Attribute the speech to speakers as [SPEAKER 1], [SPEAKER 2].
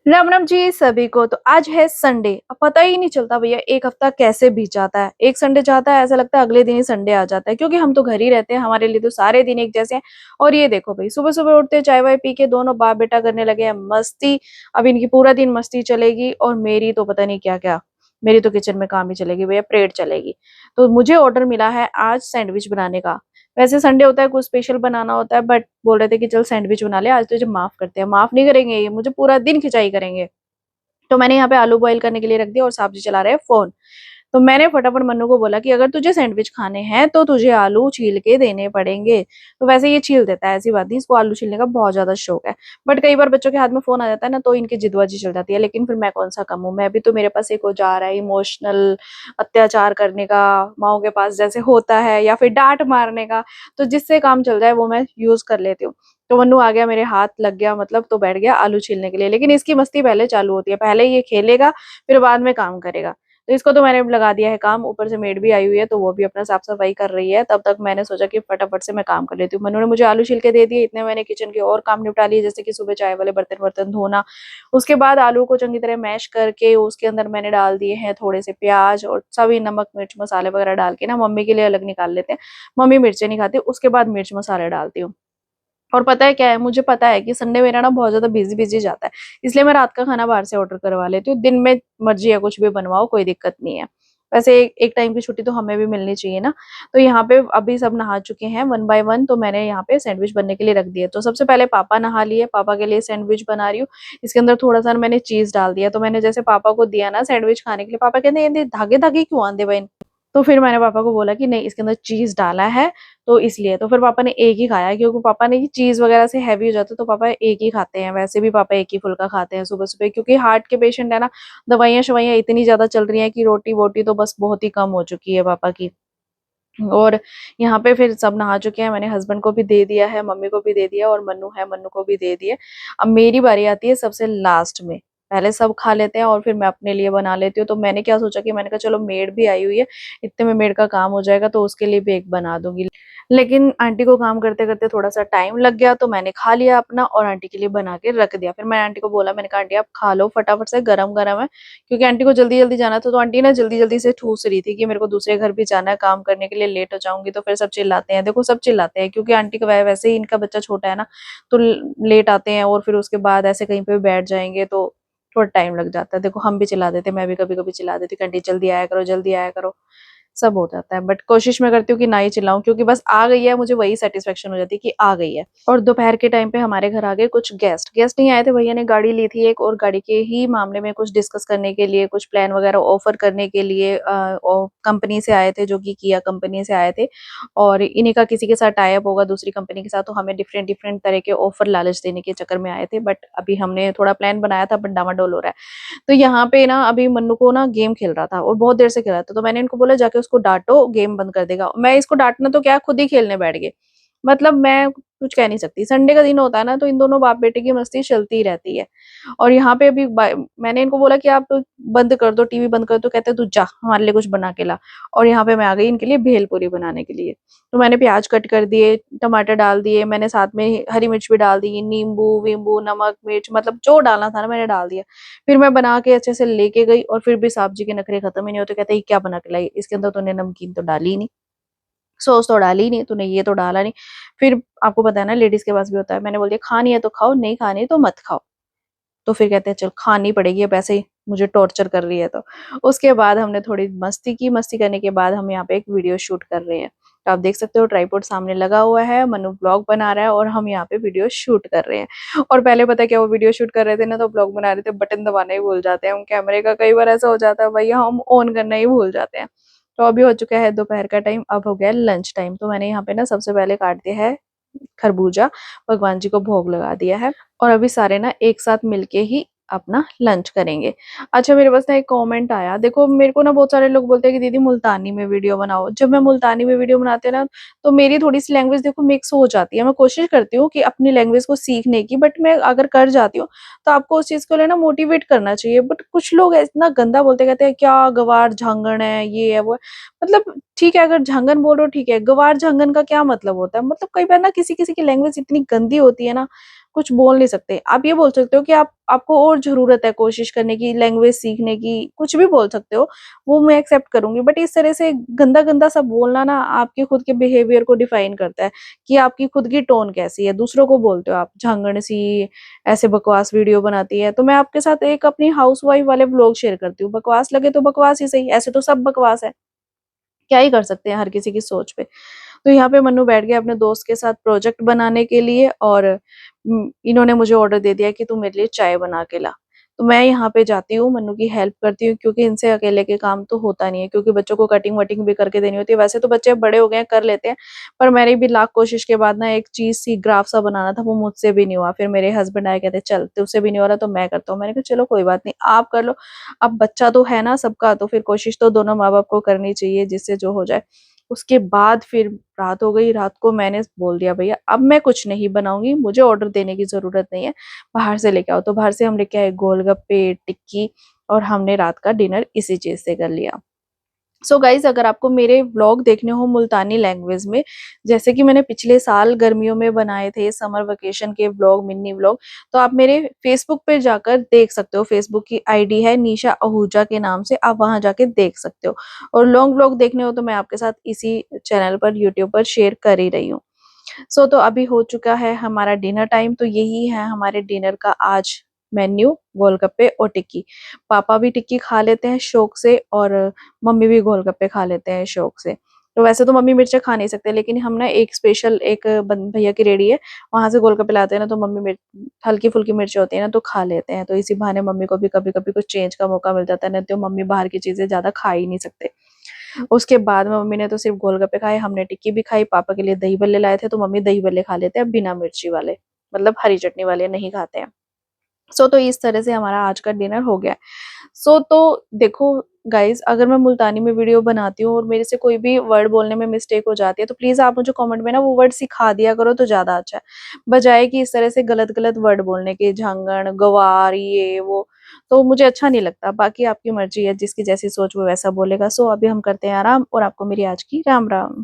[SPEAKER 1] राम राम जी सभी को। तो आज है संडे। अब पता ही नहीं चलता भैया एक हफ्ता कैसे बीत जाता है। एक संडे जाता है ऐसा लगता है अगले दिन ही संडे आ जाता है, क्योंकि हम तो घर ही रहते हैं, हमारे लिए तो सारे दिन एक जैसे हैं। और ये देखो भाई, सुबह सुबह उठते चाय वाय पी के दोनों बाप बेटा करने लगे हैं मस्ती। अब इनकी पूरा दिन मस्ती चलेगी और मेरी तो पता नहीं क्या क्या। मेरी तो किचन में काम ही चलेगी भैया, परेड चलेगी। तो मुझे ऑर्डर मिला है आज सैंडविच बनाने का। वैसे संडे होता है कुछ स्पेशल बनाना होता है, बट बोल रहे थे कि चल सैंडविच बना ले, आज तुझे माफ करते हैं। माफ नहीं करेंगे, ये मुझे पूरा दिन खिंचाई करेंगे। तो मैंने यहाँ पे आलू बॉईल करने के लिए रख दिया और साहब जी चला रहे हैं फोन। तो मैंने फटाफट मन्नू को बोला कि अगर तुझे सैंडविच खाने हैं तो तुझे आलू छील के देने पड़ेंगे। तो वैसे ये छील देता है, ऐसी बात नहीं, इसको आलू छीलने का बहुत ज्यादा शौक है। बट कई बार बच्चों के हाथ में फोन आ जाता है ना, तो इनकी जिदबाजी चल जाती है। लेकिन फिर मैं कौन सा कम हूँ, मैं भी तो, मेरे पास एक औजार है इमोशनल अत्याचार करने का, माओ के पास जैसे होता है, या फिर डांट मारने का। तो जिससे काम चल जाए वो मैं यूज कर लेती हूँ। तो मन्नू आ गया, मेरे हाथ लग गया मतलब, तो बैठ गया आलू छीलने के लिए। लेकिन इसकी मस्ती पहले चालू होती है, पहले ये खेलेगा फिर बाद में काम करेगा। तो इसको तो मैंने लगा दिया है काम, ऊपर से मेड भी आई हुई है तो वो भी अपना साफ सफाई कर रही है। तब तक मैंने सोचा कि फटाफट से मैं काम कर लेती हूँ। मन्नू ने मुझे आलू छील के दे दिए, इतने मैंने किचन के और काम निपटा लिए, जैसे कि सुबह चाय वाले बर्तन वर्तन धोना। उसके बाद आलू को चंगी तरह मैश करके उसके अंदर मैंने डाल दिए हैं थोड़े से प्याज और सभी नमक मिर्च मसाले वगैरह डाल के ना, मम्मी के लिए अलग निकाल लेते हैं। मम्मी मिर्चें नहीं खाती, उसके बाद मिर्च मसाले डालती हूँ। और पता है क्या है, मुझे पता है कि संडे मेरा ना बहुत ज्यादा बिजी बिजी जाता है, इसलिए मैं रात का खाना बाहर से ऑर्डर करवा लेती हूँ। दिन में मर्जी है कुछ भी बनवाओ, कोई दिक्कत नहीं है। वैसे एक टाइम की छुट्टी तो हमें भी मिलनी चाहिए ना। तो यहाँ पे अभी सब नहा चुके हैं वन बाय वन, तो मैंने यहाँ पे सैंडविच बनने के लिए रख दिया। तो सबसे पहले पापा नहा लिए, पापा के लिए सैंडविच बना रही हूँ। इसके अंदर थोड़ा सा मैंने चीज डाल दिया। तो मैंने जैसे पापा को दिया ना सैंडविच खाने के लिए, पापा कहते हैं ये धागे धागे क्यों आंदे भाई। तो फिर मैंने पापा को बोला कि नहीं, इसके अंदर चीज डाला है तो इसलिए। तो फिर पापा ने एक ही खाया, क्योंकि पापा ने चीज वगैरह से हैवी हो जाता है तो पापा एक ही खाते हैं। वैसे भी पापा एक ही फुल्का खाते हैं सुबह सुबह, क्योंकि हार्ट के पेशेंट है ना। दवाइयां शवाइयां इतनी ज्यादा चल रही हैं कि रोटी वोटी तो बस बहुत ही कम हो चुकी है पापा की। और यहाँ पे फिर सब नहा चुके हैं, मैंने हस्बैंड को भी दे दिया है, मम्मी को भी दे दिया, और मन्नू है मन्नू को भी दे दिया। अब मेरी बारी आती है सबसे लास्ट में। पहले सब खा लेते हैं और फिर मैं अपने लिए बना लेती हूँ। तो मैंने क्या सोचा कि मैंने कहा चलो मेड भी आई हुई है, इतने में मेड का काम हो जाएगा, तो उसके लिए भी एक बना दूंगी। लेकिन आंटी को काम करते करते थोड़ा सा टाइम लग गया, तो मैंने खा लिया अपना और आंटी के लिए बना के रख दिया। फिर मैं आंटी को बोला, मैंने कहा आंटी आप खा लो फटाफट से, गरम गरम है। क्योंकि आंटी को जल्दी जल्दी जाना था, तो आंटी ना जल्दी जल्दी से ठूस रही थी कि मेरे को दूसरे घर भी जाना है काम करने के लिए, लेट हो जाऊंगी। तो फिर सब चिल्लाते हैं, देखो सब चिल्लाते हैं, क्योंकि आंटी का वैसे ही इनका बच्चा छोटा है ना, तो लेट आते हैं और फिर उसके बाद ऐसे कहीं पे बैठ जाएंगे तो थोड़ा टाइम लग जाता है। देखो हम भी चिल्ला देते, मैं भी कभी कभी चिल्ला देती कि आंटी जल्दी आया करो जल्दी आया करो। सब हो जाता है, बट कोशिश मैं करती हूँ कि ना ही चिल्लाऊं, क्योंकि बस आ गई है मुझे वही सेटिस्फेक्शन हो जाती है कि आ गई है। और दोपहर के टाइम पे हमारे घर आ गए कुछ गेस्ट। गेस्ट नहीं आए थे, भैया ने गाड़ी ली थी एक, और गाड़ी के ही मामले में कुछ डिस्कस करने के लिए, कुछ प्लान वगैरह ऑफर करने के लिए कंपनी से आए थे, जो कि किया कंपनी से आए थे। और इन्हीं का किसी के साथ टाई अप होगा दूसरी कंपनी के साथ, तो हमें डिफरेंट डिफरेंट तरह के ऑफर लालच देने के चक्कर में आए थे। बट अभी हमने थोड़ा प्लान बनाया था, बट डामाडोल हो रहा है। तो यहाँ पे ना अभी मन्नू को ना गेम खेल रहा था और बहुत देर से खेल रहा था, तो मैंने इनको बोला जाके उसको डांटो, गेम बंद कर देगा। मैं इसको डांटना तो क्या, खुद ही खेलने बैठ गए। मतलब मैं कुछ कह नहीं सकती, संडे का दिन होता है ना, तो इन दोनों बाप बेटे की मस्ती चलती ही रहती है। और यहाँ पे अभी मैंने इनको बोला कि आप बंद कर दो, टीवी बंद कर दो, कहते तू जा हमारे लिए कुछ बना के ला। और यहाँ पे मैं आ गई इनके लिए भेलपूरी बनाने के लिए। तो मैंने प्याज कट कर दिए, टमाटर डाल दिए, मैंने साथ में हरी मिर्च भी डाल दी, नींबू वींबू नमक मिर्च, मतलब जो डालना था ना मैंने डाल दिया। फिर मैं बना के अच्छे से लेके गई, और फिर भी साहब जी के नखरे खत्म ही नहीं होते। कहते ये क्या बना के लाई, इसके अंदर तूने नमकीन तो डाली ही नहीं, सॉस तो डाली ही नहीं तूने, ये तो डाला नहीं। फिर आपको पता है ना लेडीज के पास भी होता है, मैंने बोल दिया खानी है तो खाओ, नहीं खानी है तो मत खाओ। तो फिर कहते हैं चल खानी पड़ेगी, अब ऐसे ही मुझे टॉर्चर कर रही है। तो उसके बाद हमने थोड़ी मस्ती की, मस्ती करने के बाद हम यहाँ पे एक वीडियो शूट कर रहे हैं। तो आप देख सकते हो ट्राइपॉड सामने लगा हुआ है, मनु ब्लॉग बना रहा है और हम यहाँ पे वीडियो शूट कर रहे हैं। और पहले पता है क्या, वो वीडियो शूट कर रहे थे ना, तो ब्लॉग बना रहे थे, बटन दबाना ही भूल जाते हैं हम कैमरे का। कई बार ऐसा हो जाता है भैया, हम ऑन करना ही भूल जाते हैं। तो अभी हो चुका है दोपहर का टाइम, अब हो गया लंच टाइम। तो मैंने यहाँ पे ना सबसे पहले काट दिया है खरबूजा, भगवान जी को भोग लगा दिया है। और अभी सारे ना एक साथ मिलके ही अपना लंच करेंगे। अच्छा मेरे पास ना एक कमेंट आया, देखो मेरे को ना बहुत सारे लोग बोलते हैं कि दीदी मुल्तानी में वीडियो बनाओ। जब मैं मुल्तानी में वीडियो बनाते हैं ना, तो मेरी थोड़ी सी लैंग्वेज देखो मिक्स हो जाती है। मैं कोशिश करती हूँ कि अपनी लैंग्वेज को सीखने की, बट मैं अगर कर जाती हूँ तो आपको उस चीज को लेना मोटिवेट करना चाहिए। बट कुछ लोग इतना गंदा बोलते, कहते हैं क्या गवार झांगण है, ये है वो है। मतलब ठीक है, अगर झांगन बोल रहे हो ठीक है, गवार झांगन का क्या मतलब होता है। मतलब कई बार ना किसी किसी की लैंग्वेज इतनी गंदी होती है ना, कुछ बोल नहीं सकते। आप ये बोल सकते हो कि आपको और ज़रूरत है कोशिश करने की, लैंग्वेज सीखने की, कुछ भी बोल सकते हो, वो मैं एक्सेप्ट करूँगी। बट इस तरह से गंदा-गंदा सा बोलना ना आपके खुद के बिहेवियर को डिफाइन करता है कि आपकी खुद की टोन कैसी है। दूसरों को बोलते हो आप झांगड़-सी, ऐसे बकवास वीडियो बनाती है। तो मैं आपके साथ एक अपनी हाउसवाइफ वाले व्लॉग शेयर करती हूँ। बकवास लगे तो बकवास ही सही, ऐसे तो सब बकवास है। क्या ही कर सकते हैं हर किसी की सोच पे। तो यहाँ पे मन्नू बैठ गया अपने दोस्त के साथ प्रोजेक्ट बनाने के लिए और इन्होंने मुझे ऑर्डर दे दिया कि तू मेरे लिए चाय बना के ला। तो मैं यहाँ पे जाती हूँ, मन्नू की हेल्प करती हूँ क्योंकि इनसे अकेले के काम तो होता नहीं है, क्योंकि बच्चों को कटिंग-वटिंग भी करके देनी होती है। वैसे तो बच्चे बड़े हो गए हैं, कर लेते हैं, पर मैंने भी लाख कोशिश के बाद ना एक चीज़ सी ग्राफ सा बनाना था, वो मुझसे भी नहीं हुआ। फिर मेरे हस्बैंड आए, कहते चल तुझसे भी नहीं हो रहा तो मैं करता हूँ। मैंने कहा चलो कोई बात नहीं, आप कर लो। अब बच्चा तो है ना सबका, तो फिर कोशिश तो दोनों माँ-बाप को करनी चाहिए जिससे जो हो जाए। उसके बाद फिर रात हो गई, रात को मैंने बोल दिया भैया अब मैं कुछ नहीं बनाऊँगी, मुझे ऑर्डर देने की ज़रूरत नहीं है, बाहर से लेके आओ। तो बाहर से हम लेके आए गोलगप्पे, टिक्की और हमने रात का डिनर इसी चीज़ से कर लिया। सो गाइज़ अगर आपको मेरे व्लॉग देखने हो मुल्तानी लैंग्वेज में, जैसे कि मैंने पिछले साल गर्मियों में बनाए थे समर वेकेशन के व्लॉग, मिनी व्लॉग, तो आप मेरे फेसबुक पे जाकर देख सकते हो। फेसबुक की आईडी है निशा आहूजा के नाम से, आप वहाँ जाके देख सकते हो। और लॉन्ग व्लॉग देखने हो तो मैं आपके साथ इसी चैनल पर यूट्यूब पर शेयर कर ही रही हूँ। सो तो अभी हो चुका है हमारा डिनर टाइम, तो यही है हमारे डिनर का आज मेन्यू, गोलगप्पे और टिक्की। पापा भी टिक्की खा लेते हैं शौक से और मम्मी भी गोलगप्पे खा लेते हैं शौक से। तो वैसे तो मम्मी मिर्ची खा नहीं सकते, लेकिन हम ना एक स्पेशल एक भैया की रेडी है, वहां से गोलगप्पे लाते हैं ना, तो मम्मी हल्की फुल्की मिर्ची होती है ना तो खा लेते हैं। तो इसी बहाने मम्मी को भी कभी कभी कुछ चेंज का मौका मिल जाता है, नहीं तो मम्मी बाहर की चीजें ज्यादा खा ही नहीं सकते। उसके बाद में मम्मी ने तो सिर्फ गोलगप्पे खाए, हमने टिक्की भी खाई। पापा के लिए दही बल्ले लाए थे, तो मम्मी दही बल्ले खा लेते हैं बिना मिर्ची वाले, मतलब हरी चटनी वाले नहीं खाते हैं। सो तो इस तरह से हमारा आज का डिनर हो गया है। सो तो देखो गाइज, अगर मैं मुल्तानी में वीडियो बनाती हूँ और मेरे से कोई भी वर्ड बोलने में मिस्टेक हो जाती है, तो प्लीज आप मुझे कमेंट में ना वो वर्ड सिखा दिया करो तो ज्यादा अच्छा है, बजाय कि इस तरह से गलत गलत वर्ड बोलने के, झांगड़ गवार ये वो, तो मुझे अच्छा नहीं लगता। बाकी आपकी मर्जी है, जिसकी जैसी सोच वो वैसा बोलेगा। सो अभी हम करते हैं आराम, और आपको मेरी आज की राम राम।